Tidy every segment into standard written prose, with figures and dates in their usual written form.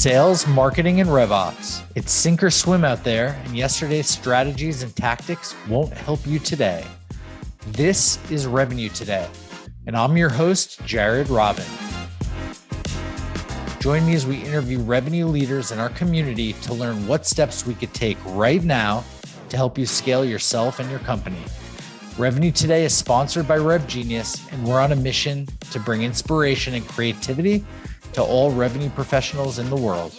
Sales, marketing, and RevOps. It's sink or swim out there, and yesterday's strategies and tactics won't help you today. This is Revenue Today, and I'm your host, Jared Robin. Join me as we interview revenue leaders in our community to learn what steps we could take right now to help you scale yourself and your company. Revenue Today is sponsored by RevGenius, and we're on a mission to bring inspiration and creativity to all revenue professionals in the world.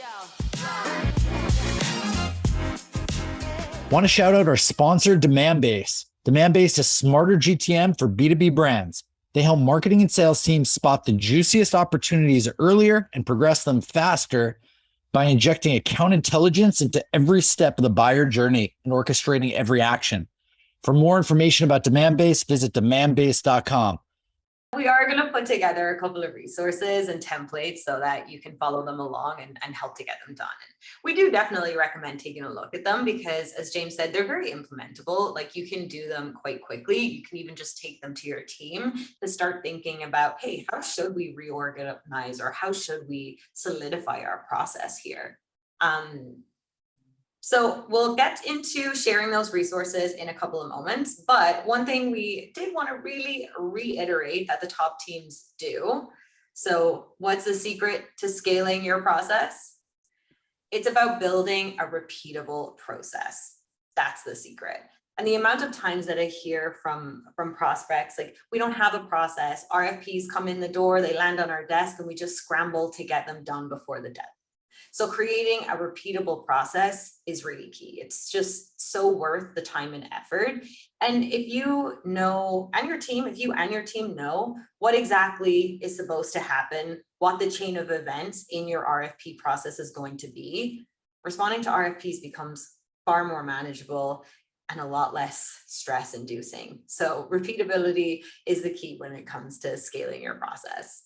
Want to shout out our sponsor, Demandbase. Demandbase is smarter GTM for B2B brands. They help marketing and sales teams spot the juiciest opportunities earlier and progress them faster by injecting account intelligence into every step of the buyer journey and orchestrating every action. For more information about Demandbase, visit demandbase.com. We are going to put together a couple of resources and templates so that you can follow them along and help to get them done. And we do definitely recommend taking a look at them because, as James said, they're very implementable. Like, you can do them quite quickly. You can even just take them to your team to start thinking about, hey, how should we reorganize or how should we solidify our process here? So we'll get into sharing those resources in a couple of moments, but one thing we did want to really reiterate that the top teams do. So what's the secret to scaling your process? It's about building a repeatable process. That's the secret. And the amount of times that I hear from prospects, like, we don't have a process, RFPs come in the door, they land on our desk, and we just scramble to get them done before the deadline. So creating a repeatable process is really key. It's just so worth the time and effort. And if you know, and your team, if you and your team know what exactly is supposed to happen, what the chain of events in your RFP process is going to be, responding to RFPs becomes far more manageable and a lot less stress inducing. So repeatability is the key when it comes to scaling your process.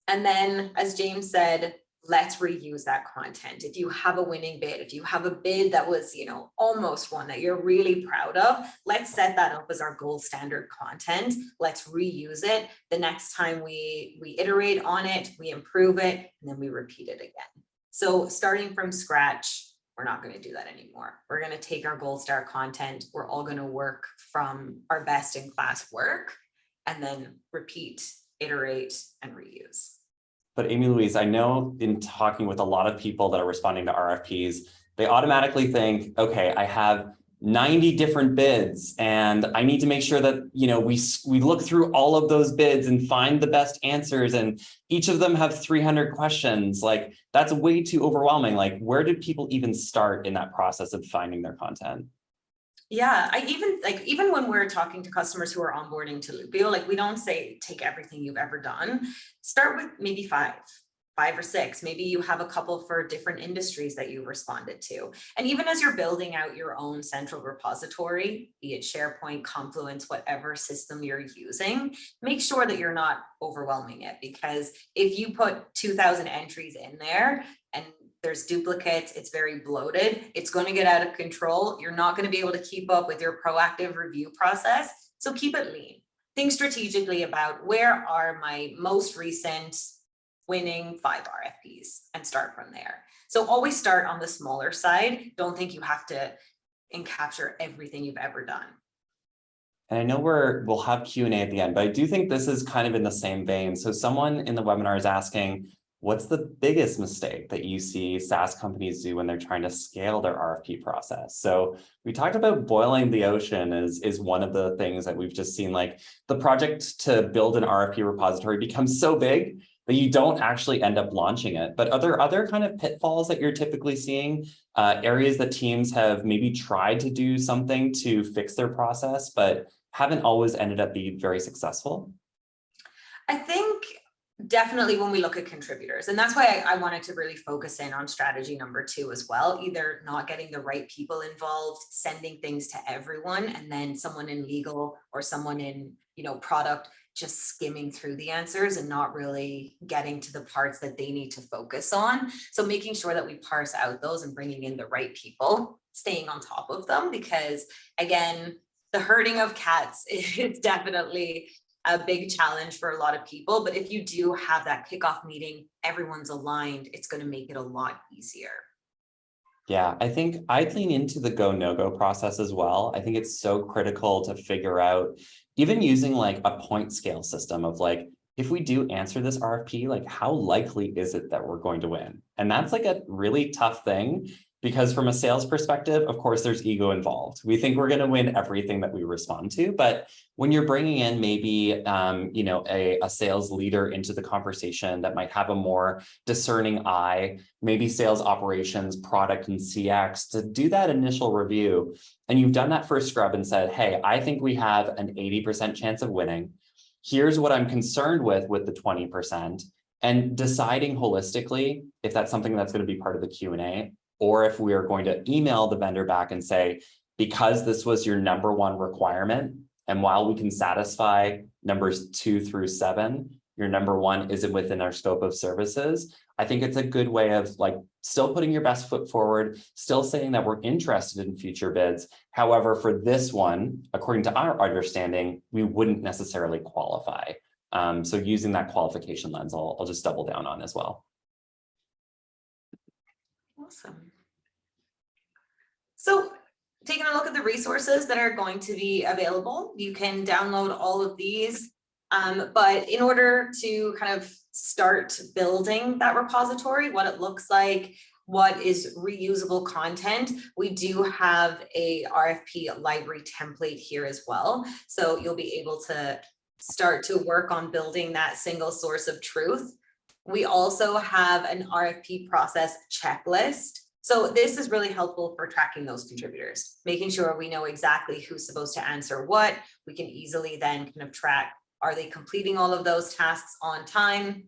And then, as James said, let's reuse that content. If you have a winning bid, if you have a bid that was, almost one that you're really proud of, let's set that up as our gold standard content. Let's reuse it. The next time we iterate on it, we improve it, and then we repeat it again. So starting from scratch, we're not going to do that anymore. We're going to take our gold star content. We're all going to work from our best in class work and then repeat, iterate, and reuse. But Amy-Louise, I know in talking with a lot of people that are responding to RFPs, they automatically think, okay, I have 90 different bids and I need to make sure that, we look through all of those bids and find the best answers. And each of them have 300 questions. Like, that's way too overwhelming. Like, where did people even start in that process of finding their content? Yeah, even when we're talking to customers who are onboarding to Loopio, we don't say take everything you've ever done. Start with maybe five or six. Maybe you have a couple for different industries that you responded to. And even as you're building out your own central repository, be it SharePoint, Confluence, whatever system you're using, make sure that you're not overwhelming it, because if you put 2,000 entries in there and there's duplicates, it's very bloated, it's going to get out of control. You're not going to be able to keep up with your proactive review process. So keep it lean. Think strategically about where are my most recent winning 5 RFPs and start from there. So always start on the smaller side. Don't think you have to capture everything you've ever done. And I know we'll have Q&A at the end, but I do think this is kind of in the same vein. So someone in the webinar is asking, what's the biggest mistake that you see SaaS companies do when they're trying to scale their RFP process? So we talked about boiling the ocean is one of the things that we've just seen. Like, the project to build an RFP repository becomes so big that you don't actually end up launching it. But are there other kind of pitfalls that you're typically seeing, areas that teams have maybe tried to do something to fix their process, but haven't always ended up being very successful? I think definitely when we look at contributors, and that's why I wanted to really focus in on strategy number 2 as well, either not getting the right people involved, sending things to everyone, and then someone in legal or someone in, product just skimming through the answers and not really getting to the parts that they need to focus on. So making sure that we parse out those and bringing in the right people, staying on top of them, because again, the herding of cats is definitely a big challenge for a lot of people. But if you do have that kickoff meeting, everyone's aligned, it's going to make it a lot easier. Yeah, I think I'd lean into the go, no-go process as well. I think it's so critical to figure out, even using like a point scale system of like, if we do answer this RFP, like how likely is it that we're going to win? And that's like a really tough thing, because from a sales perspective, of course, there's ego involved. We think we're going to win everything that we respond to, but when you're bringing in maybe, a sales leader into the conversation that might have a more discerning eye, maybe sales operations, product, and CX, to do that initial review, and you've done that first scrub and said, hey, I think we have an 80% chance of winning. Here's what I'm concerned with the 20%, and deciding holistically if that's something that's going to be part of the Q&A, or if we are going to email the vendor back and say, because this was your number one requirement, and while we can satisfy numbers 2 through 7, your number one isn't within our scope of services. I think it's a good way of like still putting your best foot forward, still saying that we're interested in future bids. However, for this one, according to our understanding, we wouldn't necessarily qualify. So using that qualification lens, I'll just double down on as well. Awesome. So taking a look at the resources that are going to be available, you can download all of these. But in order to kind of start building that repository, what it looks like, what is reusable content, we do have a RFP library template here as well. So you'll be able to start to work on building that single source of truth. We also have an RFP process checklist. So this is really helpful for tracking those contributors, making sure we know exactly who's supposed to answer what. We can easily then kind of track, are they completing all of those tasks on time?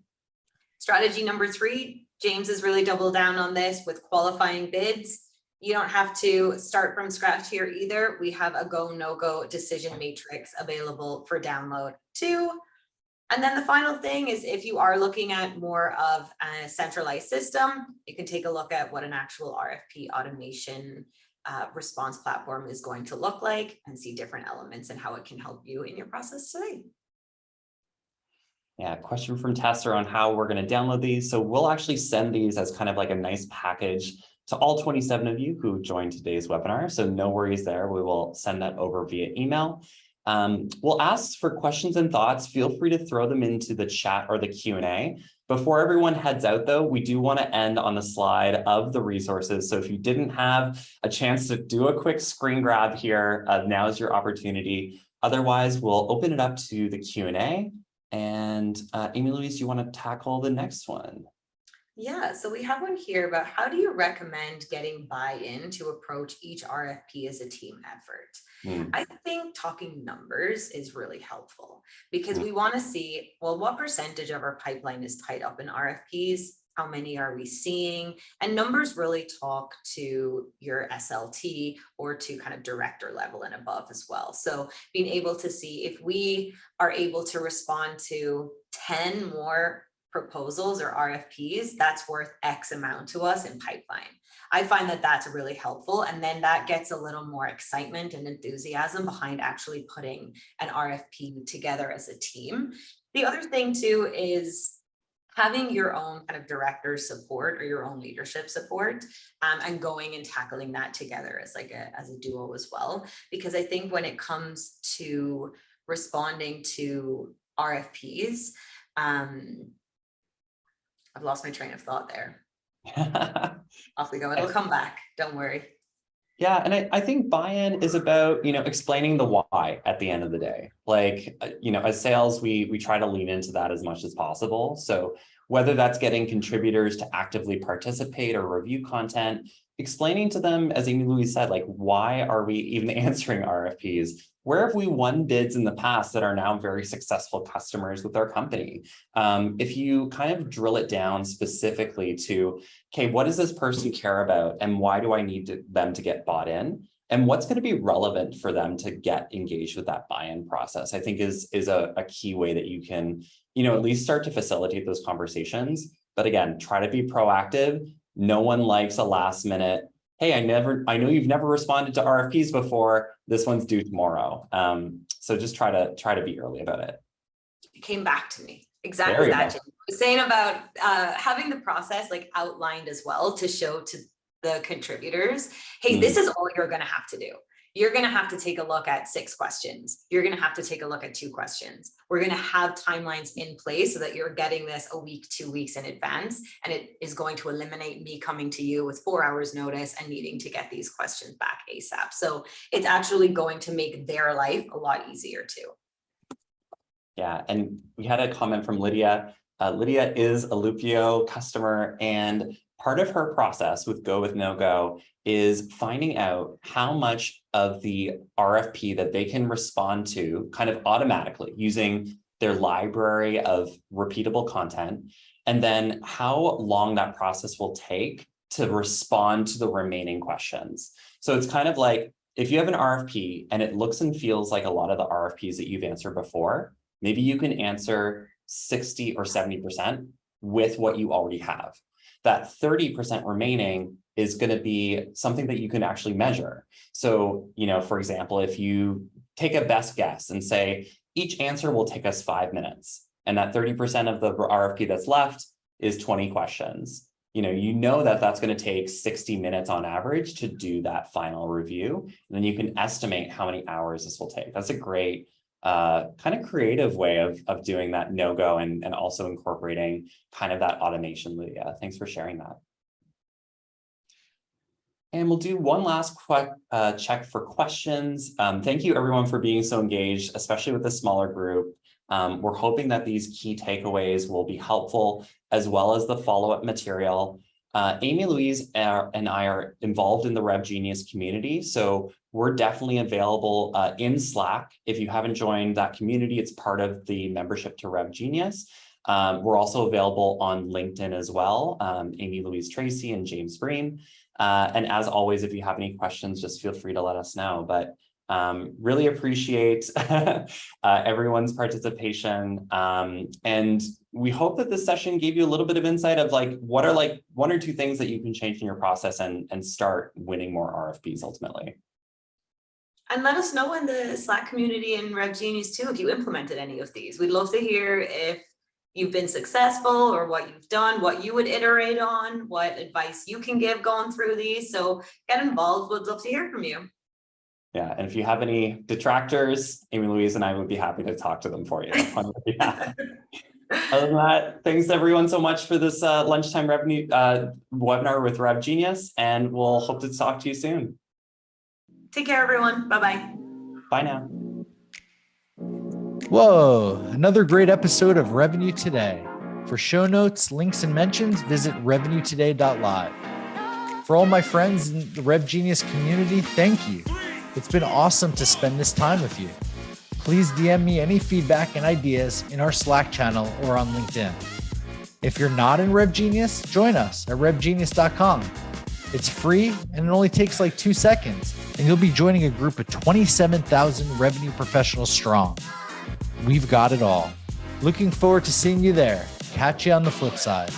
Strategy number 3, James has really doubled down on this with qualifying bids. You don't have to start from scratch here either. We have a go, no-go decision matrix available for download too. And then the final thing is, if you are looking at more of a centralized system, you can take a look at what an actual RFP automation response platform is going to look like and see different elements and how it can help you in your process today. Yeah, question from Tester on how we're going to download these. So we'll actually send these as kind of like a nice package to all 27 of you who joined today's webinar. So no worries there. We will send that over via email. We'll ask for questions and thoughts. Feel free to throw them into the chat or the Q&A. Before everyone heads out, though, we do want to end on the slide of the resources. So if you didn't have a chance to do a quick screen grab here, now is your opportunity. Otherwise, we'll open it up to the Q&A. And Amy-Louise, you want to tackle the next one? Yeah, so we have one here about how do you recommend getting buy-in to approach each RFP as a team effort? I think talking numbers is really helpful, because we want to see, well, what percentage of our pipeline is tied up in RFPs? How many are we seeing? And numbers really talk to your SLT or to kind of director level and above as well. So being able to see if we are able to respond to 10 more proposals or RFPs, that's worth X amount to us in pipeline. I find that that's really helpful. And then that gets a little more excitement and enthusiasm behind actually putting an RFP together as a team. The other thing too is having your own kind of director support or your own leadership support, and going and tackling that together as like as a duo as well. Because I think when it comes to responding to RFPs, I've lost my train of thought there. Off we go. It'll come back. Don't worry. Yeah, and I think buy-in is about, explaining the why at the end of the day. Like, as sales, we try to lean into that as much as possible. So whether that's getting contributors to actively participate or review content, explaining to them, as Amy-Louise said, like, why are we even answering RFPs? Where have we won bids in the past that are now very successful customers with our company? If you kind of drill it down specifically to, okay, what does this person care about and why do I need them to get bought in? And what's going to be relevant for them to get engaged with that buy-in process, I think is a key way that you can, at least start to facilitate those conversations. But again, try to be proactive. No one likes a last minute, hey, I know you've never responded to RFPs before. This one's due tomorrow. So just try to be early about it. came back to me. Exactly Very that. well. Jamie. I was saying about having the process like outlined as well to show to the contributors, hey, this is all you're going to have to do. You're going to have to take a look at 6 questions. You're going to have to take a look at 2 questions. We're going to have timelines in place so that you're getting this a week, 2 weeks in advance. And it is going to eliminate me coming to you with 4 hours notice and needing to get these questions back ASAP. So it's actually going to make their life a lot easier too. Yeah, and we had a comment from Lydia. Lydia is a Loopio customer, and part of her process with Go with No Go is finding out how much of the RFP that they can respond to kind of automatically using their library of repeatable content, and then how long that process will take to respond to the remaining questions. So it's kind of like if you have an RFP and it looks and feels like a lot of the RFPs that you've answered before, maybe you can answer 60 or 70% with what you already have. That 30% remaining is going to be something that you can actually measure. So, for example, if you take a best guess and say, each answer will take us 5 minutes, and that 30% of the RFP that's left is 20 questions, that that's going to take 60 minutes on average to do that final review. And then you can estimate how many hours this will take. That's a great kind of creative way of doing that no-go and also incorporating kind of that automation, Lydia. Thanks for sharing that. And we'll do one last check for questions. Thank you everyone for being so engaged, especially with the smaller group. We're hoping that these key takeaways will be helpful, as well as the follow-up material. Amy-Louise and I are involved in the RevGenius community, so we're definitely available in Slack. If you haven't joined that community, it's part of the membership to RevGenius. We're also available on LinkedIn as well, Amy-Louise Tracey and James Breen. And as always, if you have any questions, just feel free to let us know. But really appreciate everyone's participation. And we hope that this session gave you a little bit of insight of what are 1 or 2 things that you can change in your process and start winning more RFPs ultimately. And let us know in the Slack community and RevGenius too, if you implemented any of these. We'd love to hear if you've been successful or what you've done, what you would iterate on, what advice you can give going through these. So get involved. We'd love to hear from you. Yeah, and if you have any detractors, Amy-Louise and I would be happy to talk to them for you on your behalf. Other than that, thanks everyone so much for this lunchtime revenue webinar with RevGenius, and we'll hope to talk to you soon. Take care, everyone. Bye-bye. Bye now. Whoa, another great episode of Revenue Today. For show notes, links, and mentions, visit revenuetoday.live. For all my friends in the RevGenius community, thank you. It's been awesome to spend this time with you. Please DM me any feedback and ideas in our Slack channel or on LinkedIn. If you're not in RevGenius, join us at revgenius.com. It's free and it only takes 2 seconds, and you'll be joining a group of 27,000 revenue professionals strong. We've got it all. Looking forward to seeing you there. Catch you on the flip side.